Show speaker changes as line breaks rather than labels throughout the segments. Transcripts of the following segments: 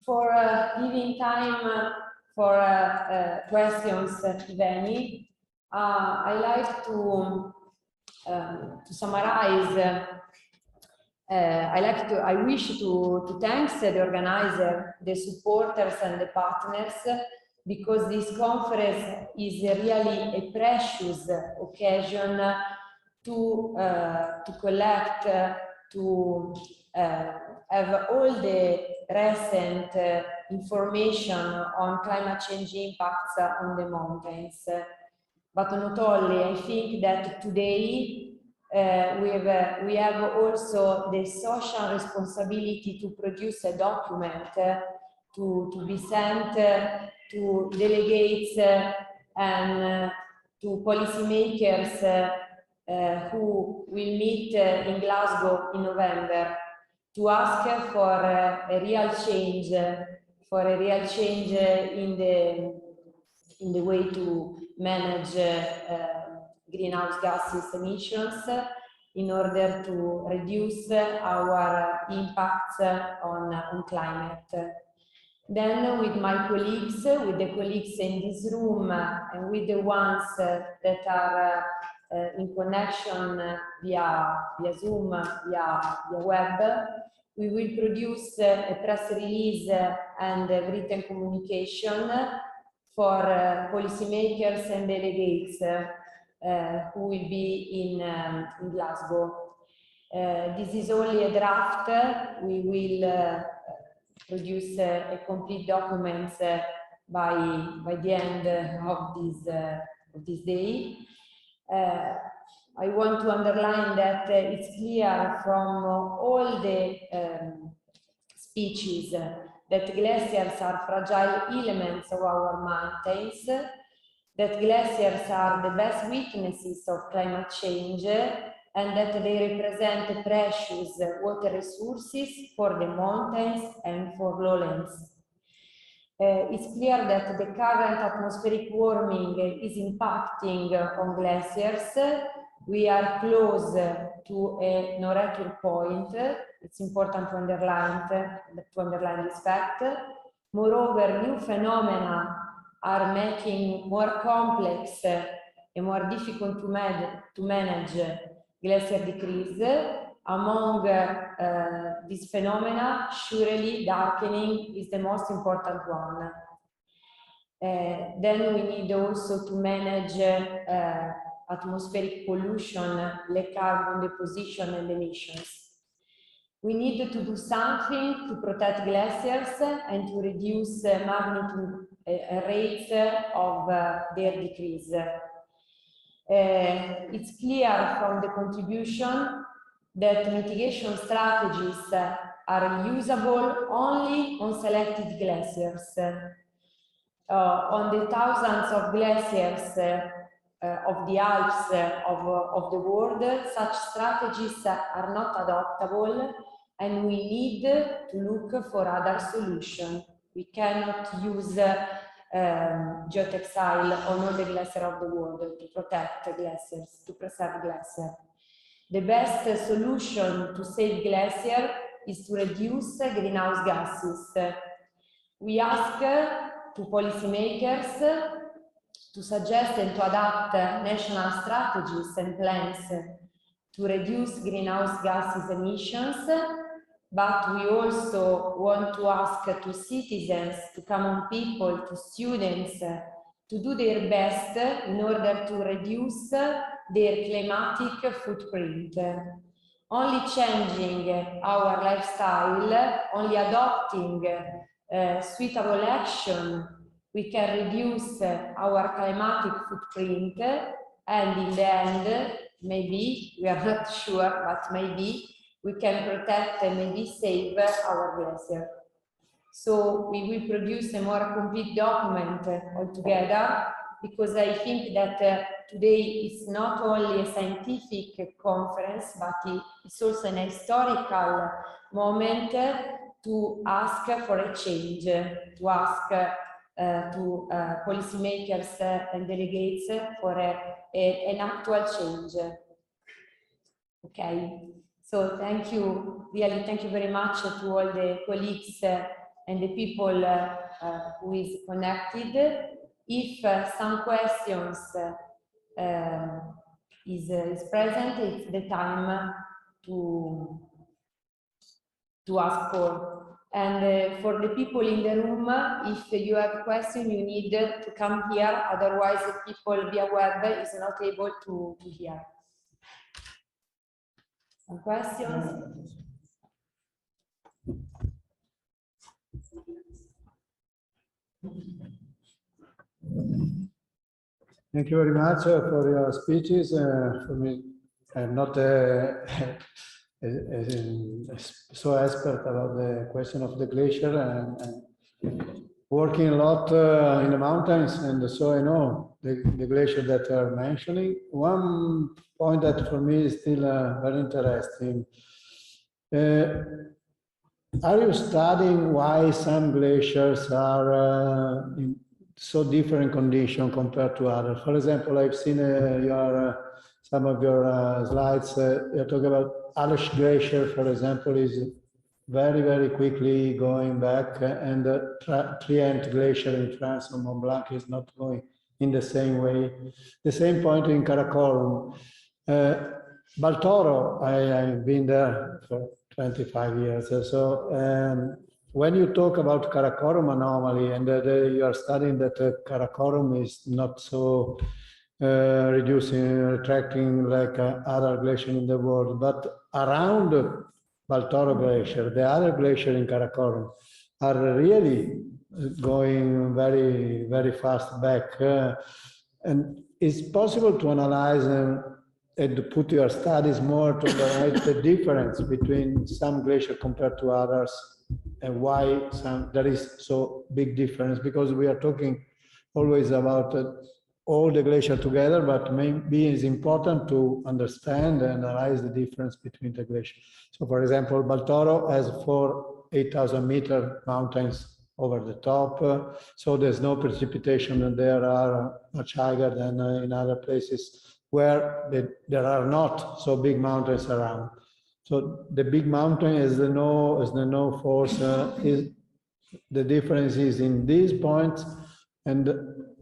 for giving time for questions, if any. I like to summarize. I wish to thank the organizer, the supporters, and the partners, because this conference is really a precious occasion to collect, to have all the recent information on climate change impacts on the mountains. But not only, I think that today we have also the social responsibility to produce a document to be sent to delegates and to policymakers who will meet in Glasgow in November, to ask for a real change, in the way to manage greenhouse gases emissions in order to reduce our impacts on climate. Then with my colleagues, with the colleagues in this room and with the ones that are in connection via Zoom, via web, we will produce a press release and a written communication for policymakers and delegates who will be in Glasgow. This is only a draft. We will produce a complete document by the end of this day. I want to underline that it's clear from all the speeches that glaciers are fragile elements of our mountains, that glaciers are the best witnesses of climate change, and that they represent precious water resources for the mountains and for lowlands. It's clear that the current atmospheric warming is impacting on glaciers. We are close to a no-return point. It's important to underline this fact. Moreover, new phenomena are making more complex and more difficult to manage glacier decrease. Among these phenomena, surely darkening is the most important one. Then we need also to manage atmospheric pollution, like carbon deposition and emissions. We need to do something to protect glaciers and to reduce magnitude rates of their decrease. It's clear from the contribution that mitigation strategies are usable only on selected glaciers. On the thousands of glaciers of the Alps of the world, such strategies are not adoptable, and we need to look for other solutions. We cannot use geotextile on all the glaciers of the world to protect glaciers, to preserve glaciers. The best solution to save glaciers is to reduce greenhouse gases. We ask to policymakers to suggest and to adapt national strategies and plans to reduce greenhouse gases emissions, but we also want to ask to citizens, to common people, to students, to do their best in order to reduce their climatic footprint. Only changing our lifestyle, only adopting suitable action, we can reduce our climatic footprint, and in the end, maybe, we are not sure, but maybe we can protect and maybe save our glacier. So we will produce a more complete document altogether, because I think that today is not only a scientific conference, but it's also an historical moment to ask for a change, to ask to policymakers and delegates for an actual change. Okay, so thank you, really thank you very much to all the colleagues and the people who is connected. If some questions is present, it's the time to ask for. And for the people in the room, if you have questions, you need to come here. Otherwise, the people via web is not able to hear. Some questions?
Thank you very much for your speeches. For me, I'm not so expert about the question of the glacier, and working a lot in the mountains, and so I know the glacier that you are mentioning. One point that for me is still very interesting. Are you studying why some glaciers are in so different condition compared to others? For example, I've seen some of your slides. You're talking about Alex Glacier, for example, is very, very quickly going back, and the Trient Glacier in France on Mont Blanc is not going in the same way. The same point in Karakorum. Baltoro, I've been there for 25 years. So when you talk about Karakorum anomaly, and you are studying that Karakorum is not so retracting like other glaciers in the world, but around Baltoro Glacier, the other glacier in Karakorum, are really going very, very fast back. And it's possible to analyze and to put your studies more to the difference between some glaciers compared to others, and why there is so big difference, because we are talking always about all the glaciers together, but maybe it's important to understand and analyze the difference between the glaciers. So for example, Baltoro has 8,000-meter mountains over the top, so there's no precipitation, and there are much higher than in other places where there are not so big mountains around. So the big mountain is the no force. The difference is in these points, and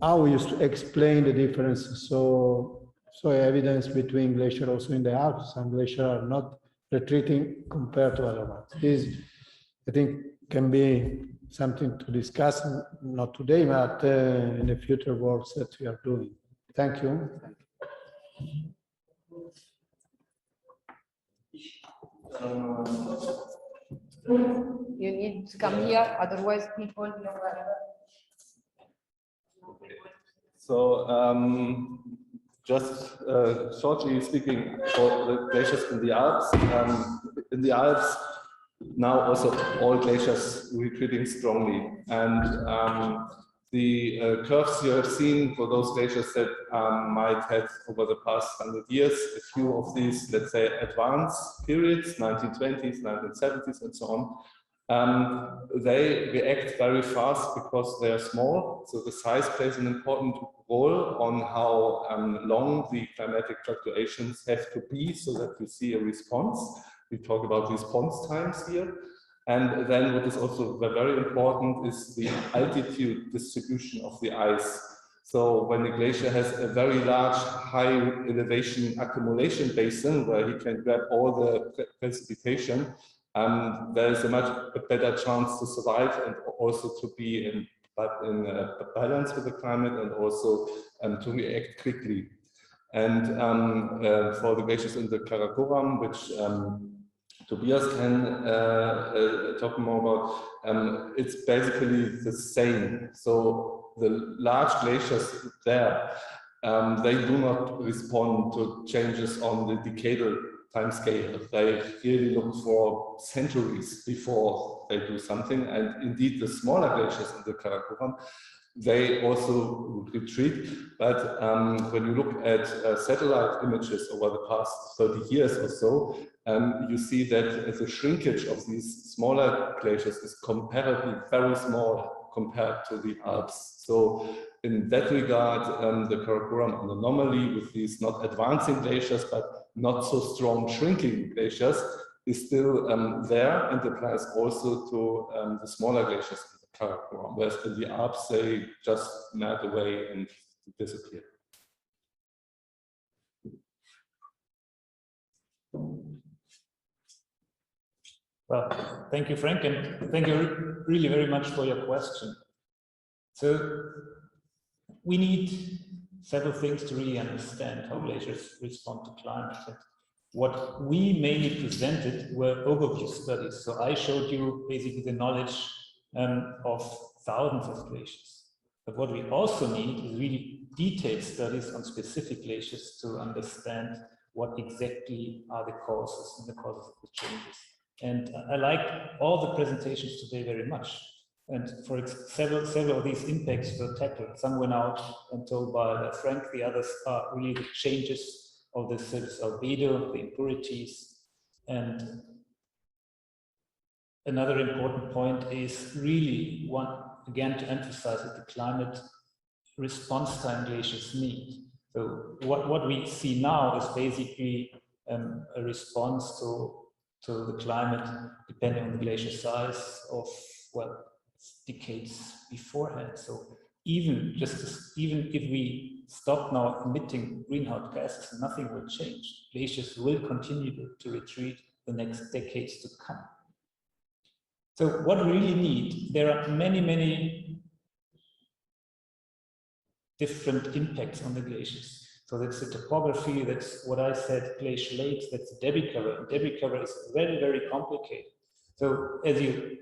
how we used to explain the difference. So evidence between glaciers also in the Alps. Some glaciers are not retreating compared to other ones. This, I think, can be something to discuss, not today, but in the future works that we are doing. Thank you.
You need to come here, otherwise people know where.
So just shortly speaking, for the glaciers in the Alps. In the Alps, now also all glaciers retreating strongly, and the curves you have seen for those glaciers that might have over the past 100 years, a few of these, let's say, advanced periods, 1920s, 1970s, and so on, they react very fast because they are small. So the size plays an important role on how long the climatic fluctuations have to be so that you see a response. We talk about response times here. And then what is also very important is the altitude distribution of the ice. So when the glacier has a very large, high elevation accumulation basin where he can grab all the precipitation, there is a much better chance to survive and also to be in balance with the climate, and also to react quickly. And for the glaciers in the Karakoram, which Tobias can talk more about, it's basically the same. So the large glaciers there, they do not respond to changes on the decadal time scale. They really look for centuries before they do something. And indeed, the smaller glaciers in the Karakoram, they also retreat. But when you look at satellite images over the past 30 years or so, you see that the shrinkage of these smaller glaciers is comparably very small compared to the Alps. So in that regard, the Karakoram anomaly with these not advancing glaciers, but not so strong shrinking glaciers, is still there, and applies also to the smaller glaciers in the Karakoram, whereas in the Alps they just melt away and disappear.
Well, thank you, Frank, and thank you really very much for your question. So we need several things to really understand how glaciers respond to climate. And what we mainly presented were overview studies. So I showed you basically the knowledge of thousands of glaciers. But what we also need is really detailed studies on specific glaciers to understand what exactly are the causes and the causes of the changes. And I liked all the presentations today very much. And for several of these impacts were tackled. Some went out and told by Frank, the others are really the changes of the surface albedo, the impurities. And another important point is really again to emphasize that the climate response time glaciers need. So what we see now is basically a response to the climate depending on the glacier size of, well, decades beforehand. So even if we stop now emitting greenhouse gases, nothing will change. Glaciers will continue to retreat the next decades to come. So what we really need, there are many different impacts on the glaciers. So that's the topography, that's what I said, glacial lakes, that's the debris cover. And debris cover is very complicated. So as you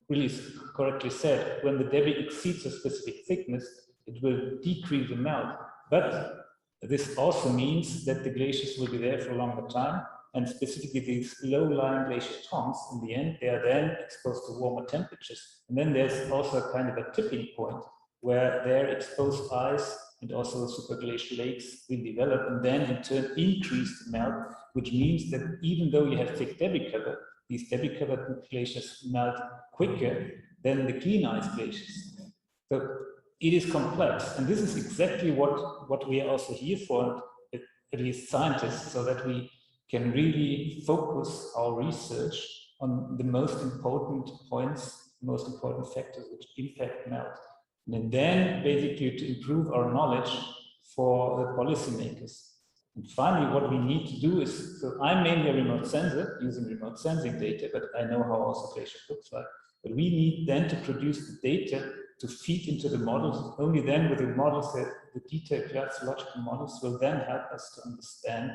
really correctly said, when the debris exceeds a specific thickness, it will decrease the melt. But this also means that the glaciers will be there for a longer time, and specifically these low-lying glacier tongues, in the end, they are then exposed to warmer temperatures. And then there's also a kind of a tipping point where their exposed ice and also superglacial lakes will develop and then in turn increase the melt, which means that even though you have thick debris cover, these debris covered glaciers melt quicker than the clean ice glaciers. So it is complex, and this is exactly what we are also here for, at least scientists, so that we can really focus our research on the most important points, most important factors which impact melt. And then basically to improve our knowledge for the policymakers. And finally, what we need to do is, so I'm mainly a remote sensor using remote sensing data, but I know how also glacier looks like. But we need then to produce the data to feed into the models. Only then with the models, the detailed glaciological models will then help us to understand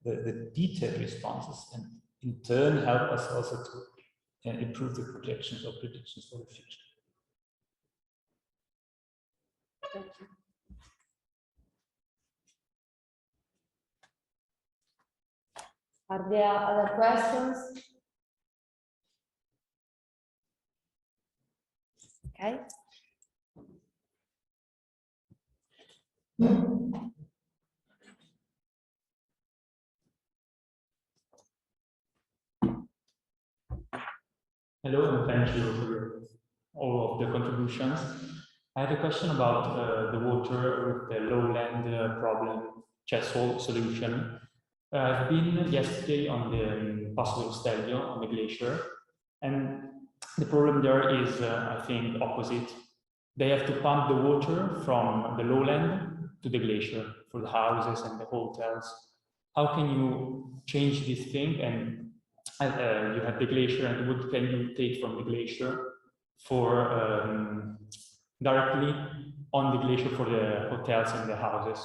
the detailed responses and in turn help us also to improve the projections or predictions for the future.
Thank you. Are there other questions? Okay.
Hello, and thank you for all of the contributions. I have a question about the water with the lowland problem, solution. I've been yesterday on the Passo dello Stelvio, on the glacier, and the problem there is, I think, opposite. They have to pump the water from the lowland to the glacier for the houses and the hotels. How can you change this thing? And you have the glacier, and what can you take from the glacier for directly on the glacier for the hotels and the houses?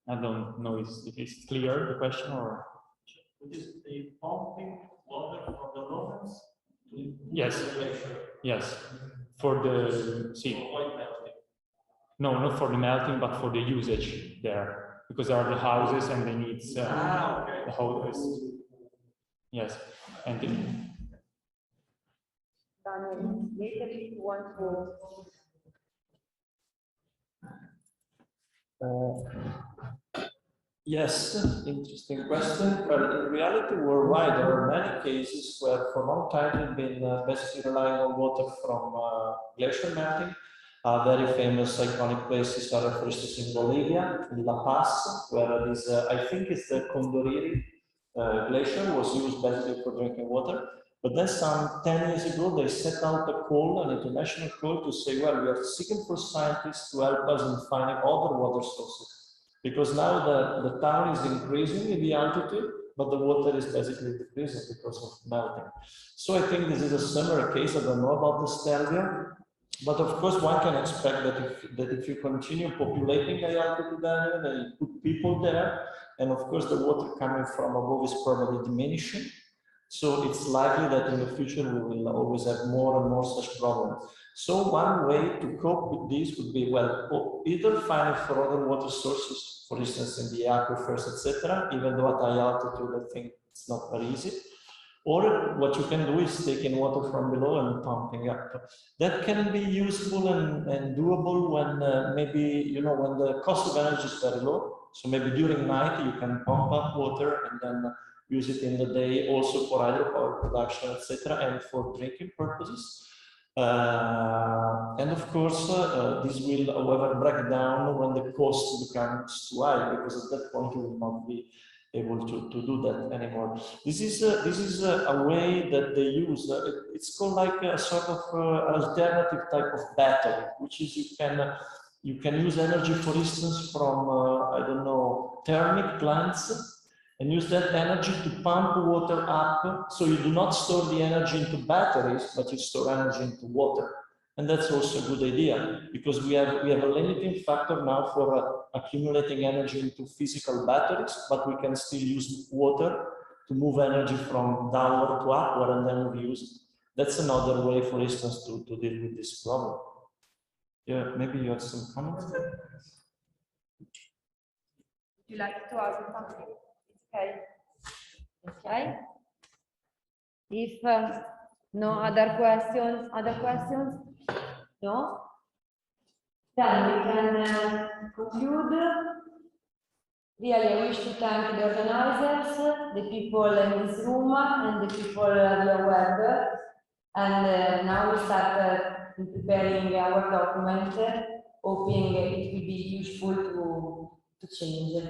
I don't know if it's clear, the question, or?
It is the pumping water from the lowlands?
Yes, yes, for the sea. No, not for the melting, but for the usage there, because there are the houses and they need the houses. Yes, and then
later if you want
to. Yes, interesting question. Well, in reality, worldwide, there are many cases where for a long time we've been basically relying on water from glacier melting. Very famous iconic places are, for instance, in Bolivia, in La Paz, where it is, I think it's the Condoriri glacier was used basically for drinking water. But then some 10 years ago, they set out a call, an international call to say, well, we are seeking for scientists to help us in finding other water sources. Because now the town is increasing in the altitude, but the water is basically decreasing because of melting. So I think this is a similar case. I don't know about the Stelvio, but of course one can expect that if you continue populating the altitude area, then you put people there, and of course the water coming from above is probably diminishing. So it's likely that in the future we will always have more and more such problems. So one way to cope with this would be, well, either find for other water sources, for instance, in the aquifers, etc., even though at high altitude, I think it's not very easy. Or what you can do is taking water from below and pumping up. That can be useful and doable when maybe, you know, when the cost of energy is very low. So maybe during night you can pump up water and then use it in the day also for hydropower production, etc., and for drinking purposes. And of course, this will, however, break down when the cost becomes too high, because at that point you will not be able to do that anymore. This is a way that they use. It's called like a sort of alternative type of battery, which is you can use energy, for instance, from I don't know, thermic plants, and use that energy to pump water up. So you do not store the energy into batteries, but you store energy into water. And that's also a good idea, because we have a limiting factor now for accumulating energy into physical batteries, but we can still use water to move energy from downward to upward, and then reuse it. That's another way, for instance, to deal with this problem. Yeah, maybe you have some comments.
Would you like to add something? Okay. Okay. If no other questions, no? Then we can conclude. Really, I wish to thank the organizers, the people in this room, and the people via web. And now we start preparing our document, hoping it will be useful to change.